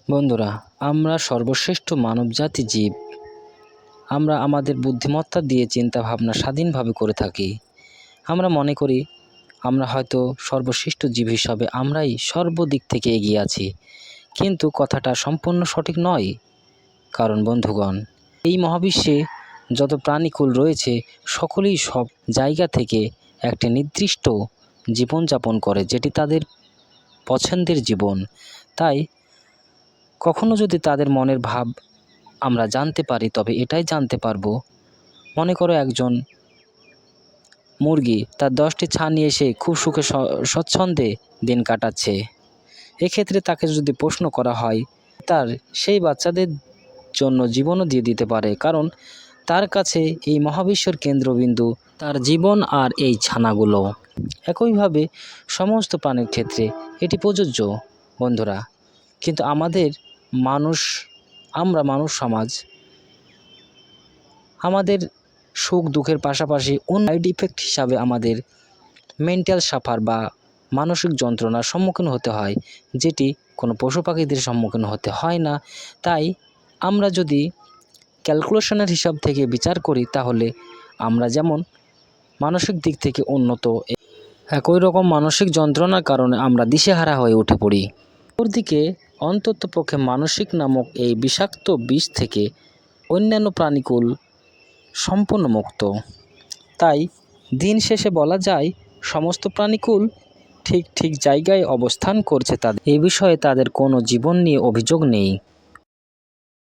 বন্ধুরা, আমরা সর্বশ্রেষ্ঠ মানবজাতি জীব। আমরা আমাদের বুদ্ধিমত্তা দিয়ে চিন্তাভাবনা স্বাধীনভাবে করে থাকি। আমরা মনে করি আমরা হয়তো সর্বশ্রেষ্ঠ জীব হিসাবে আমরাই সর্বদিক থেকে এগিয়ে আছি, কিন্তু কথাটা সম্পূর্ণ সঠিক নয়। কারণ বন্ধুগণ, এই মহাবিশ্বে যত প্রাণীকুল রয়েছে সকলেই সব জায়গা থেকে একটি নির্দিষ্ট জীবনযাপন করে, যেটি তাদের পছন্দের জীবন। তাই কখনো যদি তাদের মনের ভাব আমরা জানতে পারি, তবে এটাই জানতে পারবো, মনে করো একজন মুরগি তার 10টি ছা নিয়ে সে খুব সুখে স্বচ্ছন্দে দিন কাটাচ্ছে। এক্ষেত্রে তাকে যদি প্রশ্ন করা হয়, তার সেই বাচ্চাদের জন্য জীবনও দিয়ে দিতে পারে, কারণ তার কাছে এই মহাবিশ্বের কেন্দ্রবিন্দু তার জীবন আর এই ছানাগুলো। একইভাবে সমস্ত প্রাণীর ক্ষেত্রে এটি প্রযোজ্য বন্ধুরা। কিন্তু আমরা মানুষ সমাজ আমাদের সুখ দুঃখের পাশাপাশি অন্য সাইড ইফেক্ট হিসাবে আমাদের মেন্টাল সাফার বা মানসিক যন্ত্রণার সম্মুখীন হতে হয়, যেটি কোনো পশু পাখিদের সম্মুখীন হতে হয় না। তাই আমরা যদি ক্যালকুলেশনের হিসাব থেকে বিচার করি, তাহলে আমরা যেমন মানসিক দিক থেকে উন্নত, একই রকম মানসিক যন্ত্রণার কারণে আমরা দিশেহারা হয়ে উঠে পড়ি। অপরদিকে অন্ততপক্ষে মানসিক নামক এই বিষাক্ত বিষ থেকে অন্যান্য প্রাণীকুল সম্পূর্ণ মুক্ত। তাই দিন শেষে বলা যায় সমস্ত প্রাণীকুল ঠিক জায়গায় অবস্থান করছে। তাদের এই বিষয়ে তাদের কোনো জীবন নিয়ে অভিযোগ নেই।